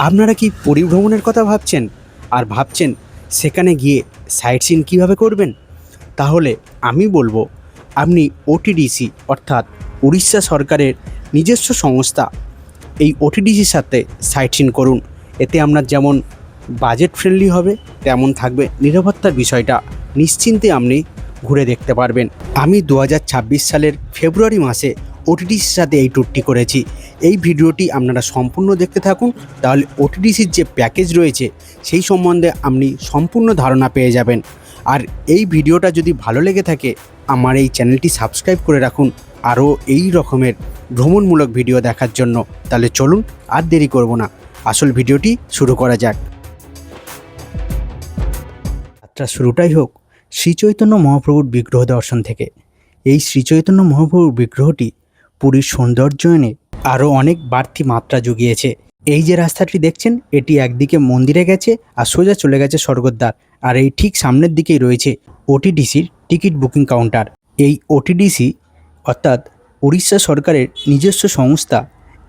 আপনারা কি পরিভ্রমণের কথা ভাবছেন আর ভাবছেন সেখানে গিয়ে সাইট সিন কীভাবে করবেন? তাহলে আমি বলবো আপনি ওটিডিসি অর্থাৎ উড়িষ্যা সরকারের নিজস্ব সংস্থা এই ওটিডিসির সাথে সাইট সিন করুন। এতে আপনার যেমন বাজেট ফ্রেন্ডলি হবে, তেমন থাকবে নিরাপত্তার বিষয়টা। নিশ্চিন্তে আপনি ঘুরে দেখতে পারবেন। আমি 2026 সালের ফেব্রুয়ারি মাসে ওটিডিসির সাথে এই ট্যুরটি করেছি। এই ভিডিওটি আপনারা সম্পূর্ণ দেখতে থাকুন, তাহলে ওটিডিসির যে প্যাকেজ রয়েছে সেই সম্বন্ধে আপনি সম্পূর্ণ ধারণা পেয়ে যাবেন। আর এই ভিডিওটা যদি ভালো লেগে থাকে আমার এই চ্যানেলটি সাবস্ক্রাইব করে রাখুন আরও এই রকমের ভ্রমণমূলক ভিডিও দেখার জন্য। তাহলে চলুন আর দেরি করব না, আসল ভিডিওটি শুরু করা যাক। যাত্রা শুরুটাই হোক শ্রীচৈতন্য মহাপ্রভুর বিগ্রহ দর্শন থেকে। এই শ্রীচৈতন্য মহাপ্রভুর বিগ্রহটি পুরীর সৌন্দর্যায়নে আরও অনেক বাড়তি মাত্রা জুগিয়েছে। এই যে রাস্তাটি দেখছেন এটি একদিকে মন্দিরে গেছে আর সোজা চলে গেছে স্বর্গদ্বার, আর এই ঠিক সামনের দিকেই রয়েছে ওটিডিসির টিকিট বুকিং কাউন্টার। এই ওটিডিসি অর্থাৎ উড়িষ্যা সরকারের নিজস্ব সংস্থা।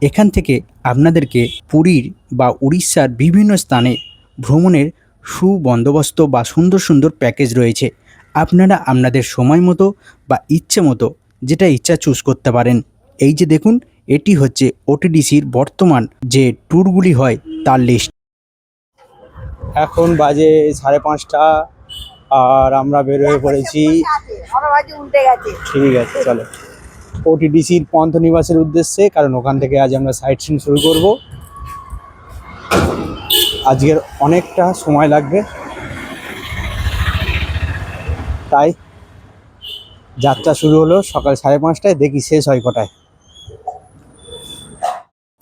এখান থেকে আপনাদেরকে পুরীর বা উড়িষ্যার বিভিন্ন স্থানে ভ্রমণের সুবন্দোবস্ত বা সুন্দর সুন্দর প্যাকেজ রয়েছে। আপনারা আপনাদের সময় মতো বা ইচ্ছে মতো যেটা ইচ্ছা চুজ করতে পারেন। এই যে দেখুন, এটি হচ্ছে ওটিডিসির বর্তমান যে ট্যুরগুলি হয় তার লিস্ট। এখন বাজে 5:30 আর আমরা বের হয়ে পড়েছি। ঠিক আছে, চলো ওটিডিসির পন্থনিবাসের উদ্দেশ্যে, কারণ ওখান থেকে আজ আমরা সাইট সিন শুরু করব। আজকের অনেকটা সময় লাগবে, তাই যাত্রা শুরু হলো সকাল 5:30টায়, দেখি শেষ হয় কটায়।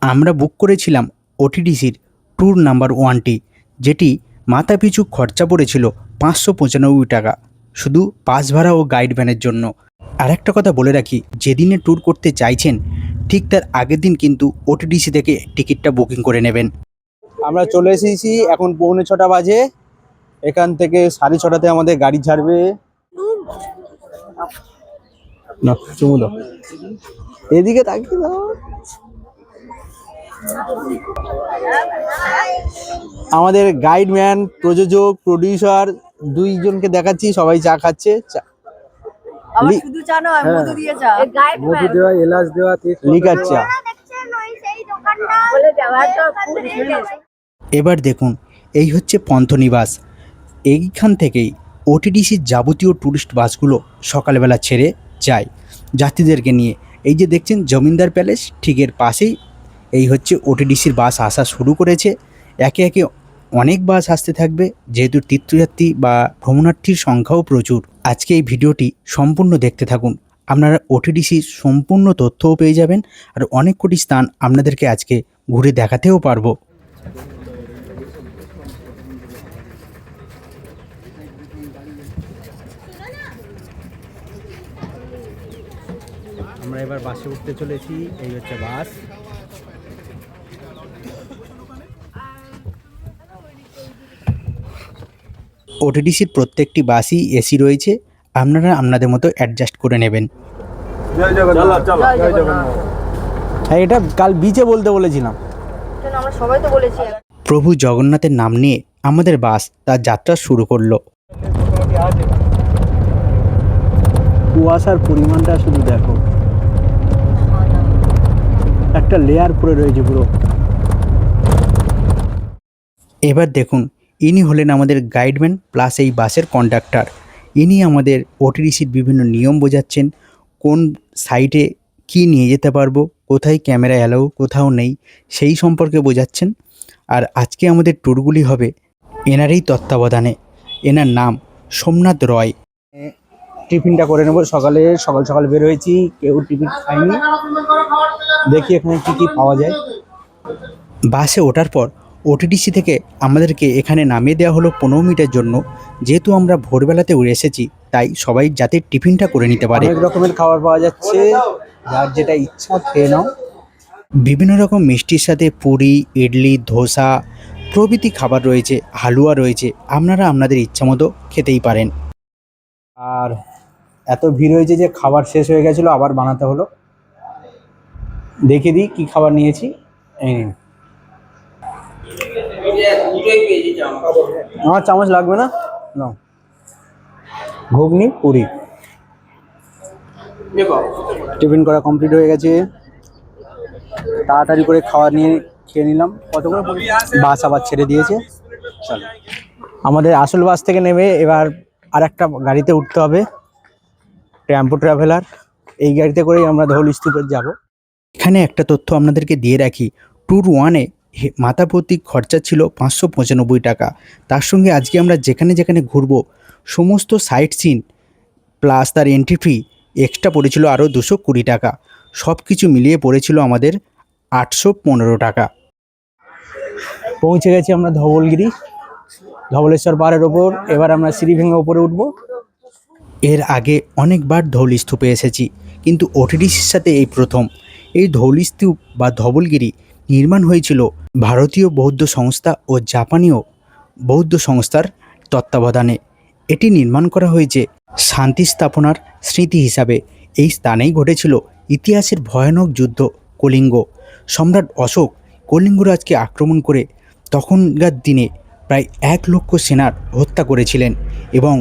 আমরা বুক করেছিলাম ওটিডিসির ট্যুর নাম্বার 1টি, যেটি মাথাপিছু খরচা পড়েছিল 595 টাকা, শুধু বাস ভাড়া ও গাইড ভ্যানের জন্য। আর একটা কথা বলে রাখি, যেদিনে ট্যুর করতে চাইছেন ঠিক তার আগের দিন কিন্তু ওটিডিসি থেকে টিকিটটা বুকিং করে নেবেন। আমরা চলে এসেছি, এখন 6:45 বাজে। এখান থেকে 6:30টাতে আমাদের গাড়ি ছাড়বে। না চুমু দাও, এদিকে তাকিয়ে দাও। আমাদের গাইডম্যান, প্রযোজক, প্রডিউসার দুইজনকে দেখাচ্ছি, সবাই চা খাচ্ছে। শুধু চা নয়, মধু দিয়ে চা, মধু দেওয়া, এলাচ দেওয়া, লিকার চা। এবার দেখুন, এই হচ্ছে পন্থনিবাস। এইখান থেকেই ওটিডিসির যাবতীয় ট্যুরিস্ট বাসগুলো সকালবেলা ছেড়ে যায় যাত্রীদেরকে নিয়ে। এই যে দেখছেন জমিদার প্যালেস, ঠিক এর পাশেই এই হচ্ছে ওটিডিসির বাস আসা শুরু করেছে। একে একে অনেক বাস আসতে থাকবে, যেহেতু তীর্থযাত্রী বা ভ্রমণার্থীর সংখ্যাও প্রচুর। আজকে এই ভিডিওটি সম্পূর্ণ দেখতে থাকুন, আপনারা ওটিডিসির সম্পূর্ণ তথ্যও পেয়ে যাবেন, আর অনেক কোটি স্থান আপনাদেরকে আজকে ঘুরে দেখাতেও পারবো। আমরা এবার বাসে উঠতে চলেছি, এই হচ্ছে বাস। ওটিডিসির প্রত্যেকটি বাসই এসি রয়েছে, আপনারা আপনাদের মতো অ্যাডজাস্ট করে নেবেন। হ্যাঁ, এটা কাল বিচে বলতে বলেছিলাম। আমরা সবাই তো বলেছি। প্রভু জগন্নাথের নাম নিয়ে আমাদের বাস তার যাত্রা শুরু করলো। কুয়াশার পরিমাণটা শুধু দেখো, একটা লেয়ার পরে রয়েছে পুরো। এবার দেখুন, ইনি হলেন আমাদের গাইডম্যান প্লাস এই বাসের কন্ডাক্টর। ইনি আমাদের ওটিডিসির বিভিন্ন নিয়ম বোঝাচ্ছেন, কোন সাইটে কি নিয়ে যেতে পারবো, কোথায় ক্যামেরা অ্যালাউ, কোথাও নেই, সেই সম্পর্কে বোঝাচ্ছেন। আর আজকে আমাদের ট্যুরগুলি হবে এনারই তত্ত্বাবধানে। এনার নাম সোমনাথ রয়। টিফিনটা করে নেবো, সকাল সকাল বের হয়েছি, কেউ টিফিন খায়নি। দেখি এখানে কি কি পাওয়া যায়। বাসে ওঠার পর ওটিডিসি থেকে আমাদেরকে এখানে নামিয়ে দেওয়া হলো 15 মিনিটের জন্য। যেহেতু আমরা ভোরবেলাতে উড়ে এসেছি, তাই সবাই যাতে টিফিনটা করে নিতে পারে। অনেক রকমের খাবার পাওয়া যাচ্ছে, যার যেটা ইচ্ছা খেয়ে নাও। বিভিন্ন রকম মিষ্টির সাথে পুরি, ইডলি, ধোসা প্রভৃতি খাবার রয়েছে, হালুয়া রয়েছে, আপনারা আপনাদের ইচ্ছা মতো খেতেই পারেন। আর এত ভিড় হয়েছে যে খাবার শেষ হয়ে গেছিলো, আবার বানাতে হলো। দেখে দিই কী খাবার নিয়েছি। এই নিন, আমার চামচ লাগবে না, নাও। ঘুগনি পুরি, টিফিন করা কমপ্লিট হয়ে গেছে। তাড়াতাড়ি করে খাওয়া নিয়ে খেয়ে নিলাম। কত করে বাস আবার ছেড়ে দিয়েছে। চলো, আমাদের আসল বাস থেকে নেমে এবার আর একটা গাড়িতে উঠতে হবে, টেম্পো ট্রাভেলার। এই গাড়িতে করেই আমরা ধৌল স্তূপে যাব। এখানে একটা তথ্য আপনাদেরকে দিয়ে রাখি, ট্যুর 1-এ মাথা প্রতি খরচা ছিল 595 টাকা। তার সঙ্গে আজকে আমরা যেখানে যেখানে ঘুরবো সমস্ত সাইট সিন প্লাস তার এন্ট্রি ফি এক্সট্রা পড়েছিল আরও 220 টাকা। সব কিছু মিলিয়ে পড়েছিল আমাদের 815 টাকা। পৌঁছে গেছি আমরা ধবলগিরি, ধবলেশ্বর পাহাড়ের ওপর। এবার আমরা সিঁড়ি ভেঙে ওপরে উঠব। এর আগে অনেকবার ধৌল স্তূপে এসেছি, কিন্তু ওটিডিসির সাথে এই প্রথম। এই ধৌল স্তূপ বা ধবলগিরি নির্মাণ হয়েছিল ভারতীয় বৌদ্ধ সংস্থা ও জাপানীয় বৌদ্ধ সংস্থার তত্ত্বাবধানে। এটি নির্মাণ করা হয়েছে শান্তি স্থাপনার স্মৃতি হিসাবে। এই স্থানেই ঘটেছিল ইতিহাসের ভয়ানক যুদ্ধ কলিঙ্গ। সম্রাট অশোক কলিঙ্গরাজকে আক্রমণ করে তখনকার দিনে প্রায় 1 লক্ষ সেনার হত্যা করেছিলেন। এবং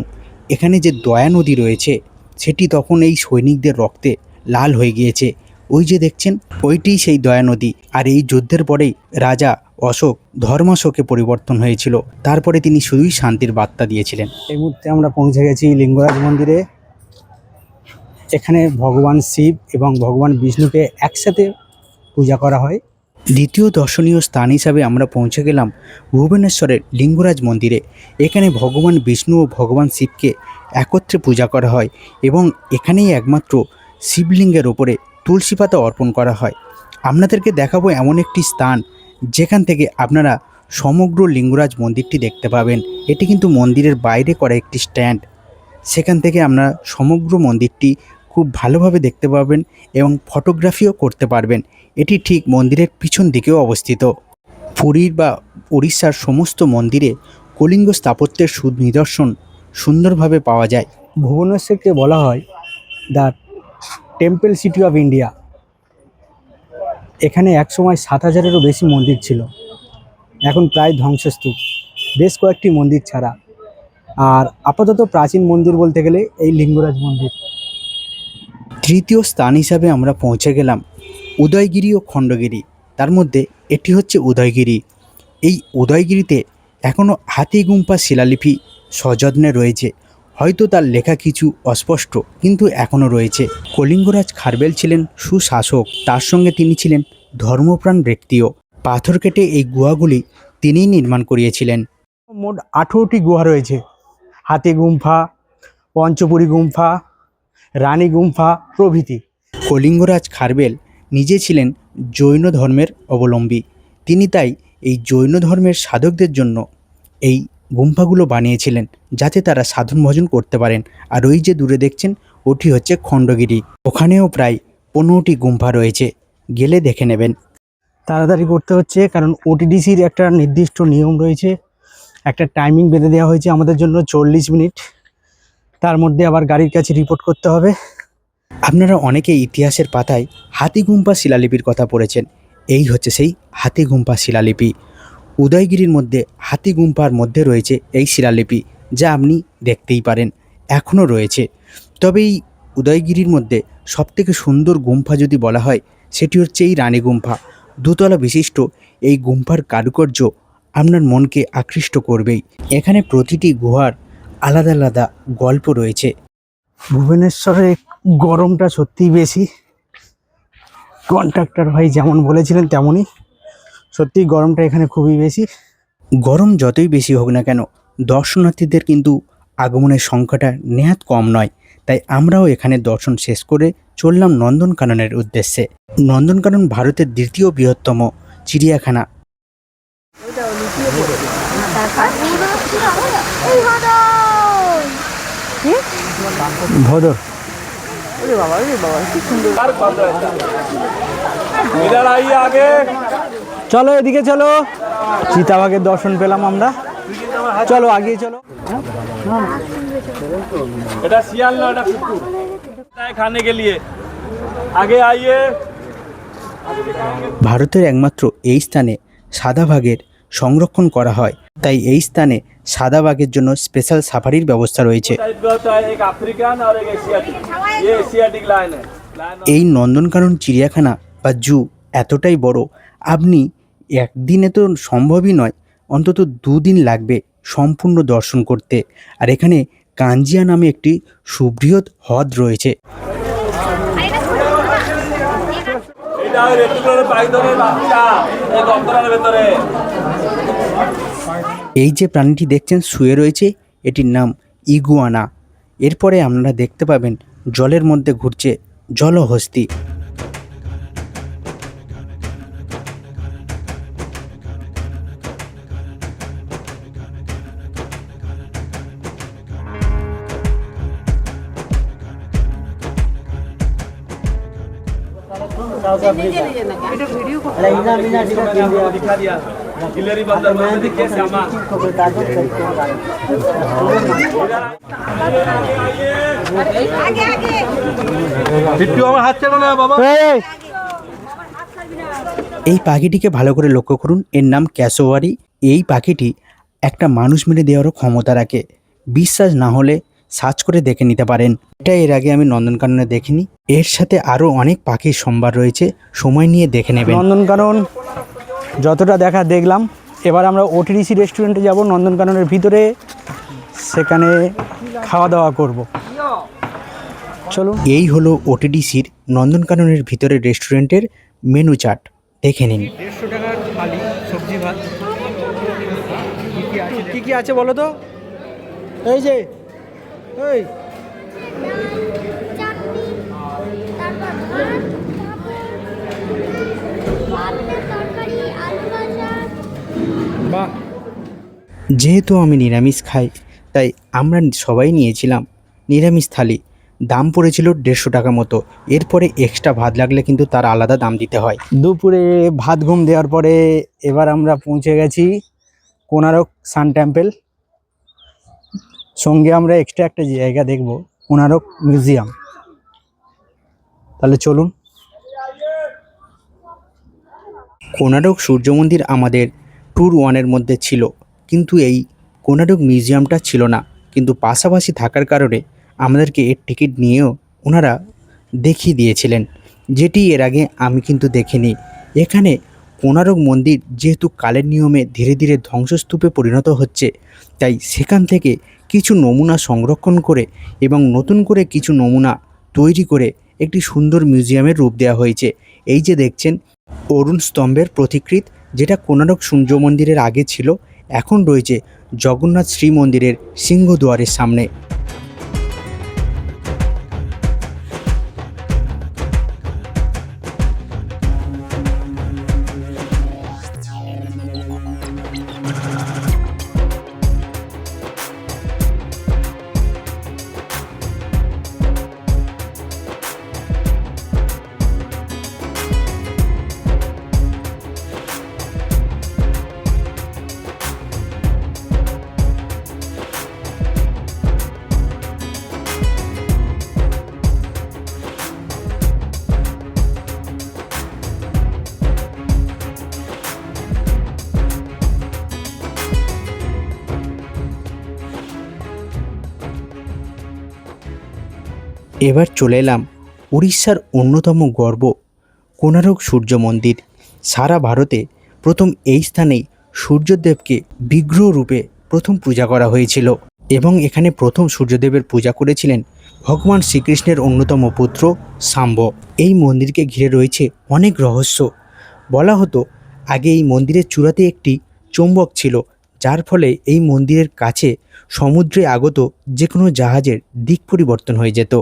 এখানে যে দয়া নদী রয়েছে সেটি তখন এই সৈনিকদের রক্তে লাল হয়ে গিয়েছে। ওই যে দেখছেন, ওইটিই সেই দয়া নদী। আর এই যুদ্ধের পরেই রাজা অশোক ধর্মাশোকে পরিবর্তন হয়েছিল। তারপরে তিনি শুধুই শান্তির বার্তা দিয়েছিলেন। এই মুহূর্তে আমরা পৌঁছে গেছি লিঙ্গরাজ মন্দিরে। এখানে ভগবান শিব এবং ভগবান বিষ্ণুকে একসাথে পূজা করা হয়। দ্বিতীয় দর্শনীয় স্থান হিসাবে আমরা পৌঁছে গেলাম ভুবনেশ্বরের লিঙ্গরাজ মন্দিরে। এখানে ভগবান বিষ্ণু ও ভগবান শিবকে একত্রে পূজা করা হয় এবং এখানেই একমাত্র শিবলিঙ্গের ওপরে তুলসী পাতা অর্পণ করা হয়। আপনাদেরকে দেখাবো এমন একটি স্থান যেখান থেকে আপনারা সমগ্র লিঙ্গরাজ মন্দিরটি দেখতে পাবেন। এটি কিন্তু মন্দিরের বাইরে করা একটি স্ট্যান্ড। সেখান থেকে আপনারা সমগ্র মন্দিরটি খুব ভালোভাবে দেখতে পাবেন এবং ফটোগ্রাফিও করতে পারবেন। এটি ঠিক মন্দিরের পিছন দিকেও অবস্থিত। পুরীর বা উড়িষ্যার সমস্ত মন্দিরে কলিঙ্গ স্থাপত্যের নিদর্শন সুন্দরভাবে পাওয়া যায়। ভুবনেশ্বরকে বলা হয় the temple city of India. এখানে একসময় 7000-এরও বেশি মন্দির ছিল, এখন প্রায় ধ্বংসস্তূপ, বেশ কয়েকটি মন্দির ছাড়া। আর আপাতত প্রাচীন মন্দির বলতে গেলে এই লিঙ্গরাজ মন্দির। তৃতীয় স্থান হিসাবে আমরা পৌঁছে গেলাম উদয়গিরি ও খণ্ডগিরি। তার মধ্যে এটি হচ্ছে উদয়গিরি। এই উদয়গিরিতে এখনও হাতিগুম্ফা শিলালিপি সযত্নে রয়েছে। হয়তো তার লেখা কিছু অস্পষ্ট, কিন্তু এখনও রয়েছে। কলিঙ্গরাজ খারবেল ছিলেন সুশাসক, তার সঙ্গে তিনি ছিলেন ধর্মপ্রাণ ব্যক্তিও। পাথর কেটে এই গুহাগুলি তিনিই নির্মাণ করিয়েছিলেন। মোট 18টি গুহা রয়েছে। হাতিগুম্ফা, পঞ্চপুরী গুম্ফা, রানী গুম্ফা প্রভৃতি। কলিঙ্গরাজ খারবেল নিজে ছিলেন জৈন ধর্মের অবলম্বী। তিনি তাই এই জৈন ধর্মের সাধকদের জন্য এই গুম্ফাগুলো বানিয়েছিলেন, যাতে তারা সাধন ভজন করতে পারেন। আর ওই যে দূরে দেখছেন, ওটি হচ্ছে খণ্ডগিরি। ওখানেও প্রায় 15টি গুম্ফা রয়েছে, গেলে দেখে নেবেন। তাড়াতাড়ি করতে হচ্ছে, কারণ ওটিডিসির একটা নির্দিষ্ট নিয়ম রয়েছে, একটা টাইমিং বেঁধে দেওয়া হয়েছে আমাদের জন্য 40 মিনিট। তার মধ্যে আবার গাড়ির কাছে রিপোর্ট করতে হবে। আপনারা অনেকে ইতিহাসের পাতায় হাতিগুম্ফা শিলালিপির কথা পড়েছেন। এই হচ্ছে সেই হাতিগুম্ফা শিলালিপি। উদয়গিরির মধ্যে হাতিগুম্ফার মধ্যে রয়েছে এই শিলালিপি, যা আপনি দেখতেই পারেন, এখনও রয়েছে। তবে এই উদয়গিরির মধ্যে সবথেকে সুন্দর গুম্ফা যদি বলা হয়, সেটি হচ্ছে এই রানী গুম্ফা। 2 তলা বিশিষ্ট এই গুম্ফার কারুকার্য আপনার মনকে আকৃষ্ট করবেই। এখানে প্রতিটি গুহার আলাদা আলাদা গল্প রয়েছে। ভুবনেশ্বরে গরমটা সত্যিই বেশি। কন্ট্রাক্টর ভাই যেমন বলেছিলেন তেমনই, সত্যিই গরমটা এখানে খুবই বেশি। গরম যতই বেশি হোক না কেন, দর্শনার্থীদের কিন্তু আগমনের সংখ্যাটা নেহাত কম নয়। তাই আমরাও এখানে দর্শন শেষ করে চললাম নন্দনকাননের উদ্দেশ্যে। নন্দনকানন ভারতের দ্বিতীয় বৃহত্তম চিড়িয়াখানা। ভদর, চলো এদিকে চলো, চিতাবাঘের দর্শন পেলাম আমরা। চলো আগিয়ে চলো। এটা শিয়াল না, এটা কুকুর। খানে কে লিয়ে আগে আইয়ে। ভারতের একমাত্র এই স্থানে সাদা বাঘের সংরক্ষণ করা হয়। তাই এই স্থানে সাদা বাঘের জন্য স্পেশাল সাফারির ব্যবস্থা রয়েছে। टाइप का होता है एक अफ्रीकन और एक एशियाटिक। ये एशियाटिक लायन है। এই নন্দনকানন চিড়িয়াখানা বা জু এতটাই বড়, আপনি একদিনে তো সম্ভবই নয়, অন্তত 2 দিন লাগবে সম্পূর্ণ দর্শন করতে। আর এখানে কাঞ্জিয়া নামে একটি সুবৃহৎ হ্রদ রয়েছে। এটা রেটিকুলার পাইথনের বাচ্চা এই দপ্তরের ভেতরে। এই যে প্রাণীটি দেখছেন শুয়ে রয়েছে, এটির নাম ইগুয়ানা। এরপরে আপনারা দেখতে পাবেন জলের মধ্যে ঘুরছে জলহস্তি। दिखा दिया गिलहरी बंदर में देखिए सामान। बिट्टू আমার হাত ছাড়ো না বাবা। এই পাখিটিকে ভালো করে লক্ষ্য করুন, এর নাম ক্যাসোয়ারি। এই পাখিটি একটা মানুষ মেরে দেওয়ারও ক্ষমতা রাখে। বিশ্বাস না হলে সার্চ করে দেখে নিতে পারেন। এটা এর আগে আমি নন্দনকাননে দেখিনি। এর সাথে আরও অনেক পাখির সম্ভার রয়েছে, সময় নিয়ে দেখে নেবেন। নন্দনকানন যতটা দেখা দেখলাম, এবার আমরা ওটিডিসি রেস্টুরেন্টে যাব নন্দনকাননের ভিতরে, সেখানে খাওয়া দাওয়া করব। চলুন। এই হলো ওটিডিসির নন্দনকাননের ভিতরে রেস্টুরেন্টের মেনু চার্ট, দেখে নিন। 150 টাকার থালি, সবজি ভাত। কি কি আছে বলো তো? এই যে এই চাটনি, তারপর ভাত, তরকারি, আলু ভাজা। বাহ, যেহেতু আমি নিরামিষ খাই, তাই আমরা সবাই নিয়েছিলাম নিরামিষ থালি। দাম পড়েছিল 150 টাকা মতো। এরপরে এক্সট্রা ভাত লাগলে কিন্তু তার আলাদা দাম দিতে হয়। দুপুরে ভাত ঘুম দেওয়ার পরে এবার আমরা পৌঁছে গেছি কোনারক সান টেম্পল। সঙ্গে আমরা এক্সট্রা একটা জায়গা দেখব, কোনারক মিউজিয়াম। তাহলে চলুন। কোনারক সূর্য মন্দির আমাদের ট্যুর 1-এর মধ্যে ছিল, কিন্তু এই কোনারক মিউজিয়ামটা ছিল না। কিন্তু পাশাপাশি থাকার কারণে আমাদেরকে এর টিকিট নিয়েও ওনারা দেখিয়ে দিয়েছিলেন, যেটি এর আগে আমি কিন্তু দেখিনি। এখানে কোনারক মন্দির যেহেতু কালের নিয়মে ধীরে ধীরে ধ্বংসস্তূপে পরিণত হচ্ছে, তাই সেখান থেকে কিছু নমুনা সংরক্ষণ করে এবং নতুন করে কিছু নমুনা তৈরি করে একটি সুন্দর মিউজিয়ামের রূপ দেওয়া হয়েছে। এই যে দেখছেন অরুণ স্তম্ভের প্রতিকৃতি, যেটা কোনারক সূর্য মন্দিরের আগে ছিল, এখন রয়েছে জগন্নাথ শ্রী মন্দিরের সিংহদুয়ারের সামনে। এবার চলে এলাম উড়িষ্যার অন্যতম গর্ব কোনারক সূর্য মন্দির। সারা ভারতে প্রথম এই স্থানেই সূর্যদেবকে বিগ্রহ রূপে প্রথম পূজা করা হয়েছিল এবং এখানে প্রথম সূর্যদেবের পূজা করেছিলেন ভগবান শ্রীকৃষ্ণের অন্যতম পুত্র শাম্ব। এই মন্দিরকে ঘিরে রয়েছে অনেক রহস্য। বলা হতো আগে এই মন্দিরের চূড়াতে একটি চৌম্বক ছিল, যার ফলে এই মন্দিরের কাছে সমুদ্রে আগত যে কোনো জাহাজের দিক পরিবর্তন হয়ে যেত,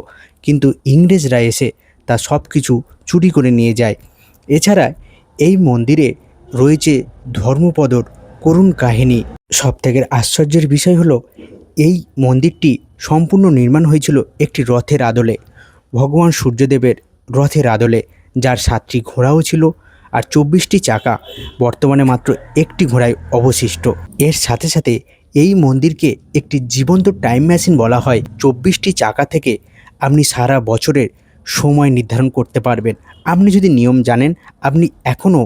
কিন্তু ইংরেজরা এসে তা সব কিছু চুরি করে নিয়ে যায়। এছাড়া এই মন্দিরে রয়েছে ধর্মপদর করুণ কাহিনী। সবথেকে আশ্চর্যের বিষয় হলো এই মন্দিরটি সম্পূর্ণ নির্মাণ হয়েছিল একটি রথের আদলে, ভগবান সূর্যদেবের রথের আদলে, যার 7টি ঘোড়াও ছিল আর 24টি চাকা। বর্তমানে মাত্র একটি ঘোড়ায় অবশিষ্ট। এর সাথে সাথে এই মন্দিরকে একটি জীবন্ত টাইম মেশিন বলা হয়। 24টি চাকা থেকে আপনি সারা বছরের সময় নির্ধারণ করতে পারবেন। আপনি যদি নিয়ম জানেন, আপনি এখনও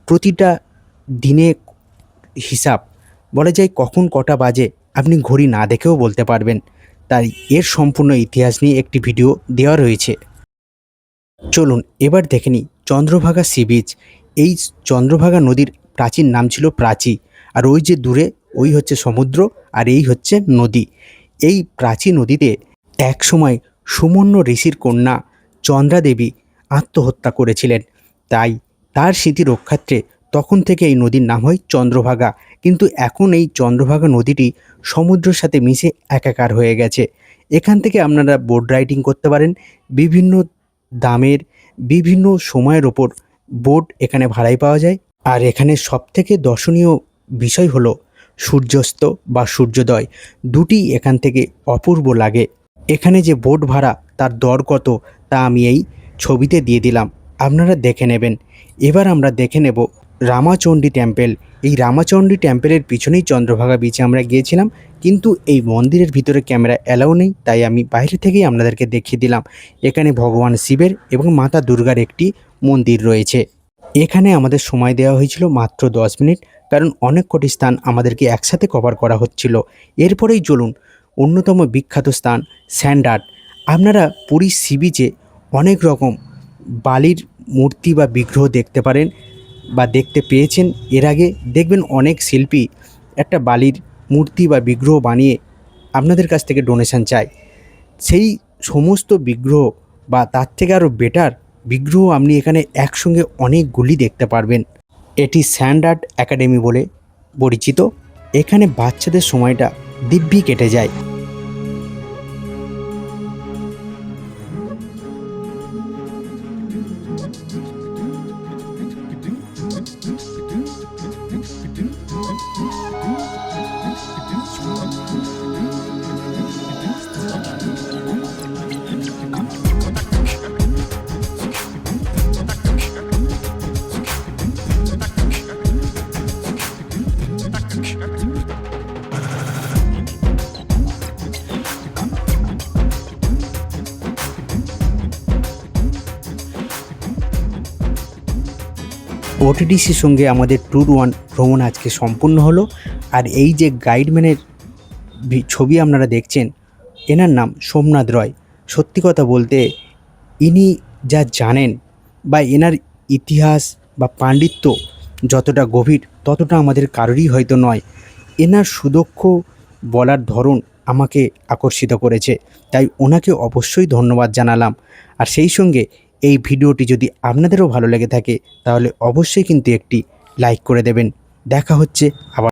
প্রতিটা দিনে হিসাব, বলা যায় কখন কটা বাজে আপনি ঘড়ি না দেখেও বলতে পারবেন। তাই এর সম্পূর্ণ ইতিহাস নিয়ে একটি ভিডিও দেওয়া রয়েছে। চলুন এবার দেখে নিই চন্দ্রভাগা সি বিচ। এই চন্দ্রভাগা নদীর প্রাচীন নাম ছিল প্রাচী, আর ওই যে দূরে ওই হচ্ছে সমুদ্র, আর এই হচ্ছে নদী। এই প্রাচী নদীতে একসময় সুমন্য ঋষির কন্যা চন্দ্রা দেবী আত্মহত্যা করেছিলেন। তাই তার স্মৃতি রক্ষার্থে তখন থেকে এই নদীর নাম হয় চন্দ্রভাগা। কিন্তু এখন এই চন্দ্রভাগা নদীটি সমুদ্রের সাথে মিশে একাকার হয়ে গেছে। এখান থেকে আপনারা বোট রাইডিং করতে পারেন। বিভিন্ন দামের বিভিন্ন সময়ের ওপর বোট এখানে ভাড়ায় পাওয়া যায়। আর এখানে সবথেকে দর্শনীয় বিষয় হলো সূর্যাস্ত বা সূর্যোদয়, দুটি এখান থেকে অপূর্ব লাগে। এখানে যে বোট ভাড়া তার দর কত তা আমি এই ছবিতে দিয়ে দিলাম, আপনারা দেখে নেবেন। এবার আমরা দেখে নেব রামাচণ্ডী টেম্পল। এই রামাচণ্ডী টেম্পলের পিছনেই চন্দ্রভাগা বিচে আমরা গিয়েছিলাম, কিন্তু এই মন্দিরের ভিতরে ক্যামেরা অ্যালাউ নেই, তাই আমি বাইরে থেকেই আপনাদেরকে দেখিয়ে দিলাম। এখানে ভগবান শিবের এবং মাতা দুর্গার একটি মন্দির রয়েছে। এখানে আমাদের সময় দেওয়া হয়েছিল মাত্র 10 মিনিট, কারণ অনেক কটি স্থান আমাদেরকে একসাথে কভার করা হচ্ছিল। এরপরেই চলুন অন্যতম বিখ্যাত স্থান স্যান্ড আর্ট। আপনারা পুরী সি বিচে অনেক রকম বালির মূর্তি বা বিগ্রহ দেখতে পারেন বা দেখতে পেয়েছেন। এর আগে দেখবেন অনেক শিল্পী একটা বালির মূর্তি বা বিগ্রহ বানিয়ে আপনাদের কাছ থেকে ডোনেশন চায়। সেই সমস্ত বিগ্রহ বা তার থেকে আরও বেটার বিগ্রহ আপনি এখানে একসঙ্গে অনেকগুলি দেখতে পারবেন। এটি স্যান্ড আর্ট একাডেমি বলে পরিচিত। এখানে বাচ্চাদের সময়টা দিব্যি কেটে যায়। ওটিডিসির সঙ্গে আমাদের ট্যুর 1 ভ্রমণ আজকে সম্পূর্ণ হলো। আর এই যে গাইডম্যানের ছবি আপনারা দেখছেন, এনার নাম সোমনাথ রয়। সত্যি কথা বলতে ইনি যা জানেন বা এনার ইতিহাস বা পাণ্ডিত্য যতটা গভীর ততটা আমাদের কারোরই হয়তো নয়। এনার সুদক্ষ বলার ধরন আমাকে আকর্ষিত করেছে, তাই ওনাকে অবশ্যই ধন্যবাদ জানালাম। আর সেই সঙ্গে এই ভিডিওটি যদি আপনাদেরও ভালো লেগে থাকে তাহলে অবশ্যই কিন্তু একটি লাইক করে দেবেন। দেখা হচ্ছে আবার।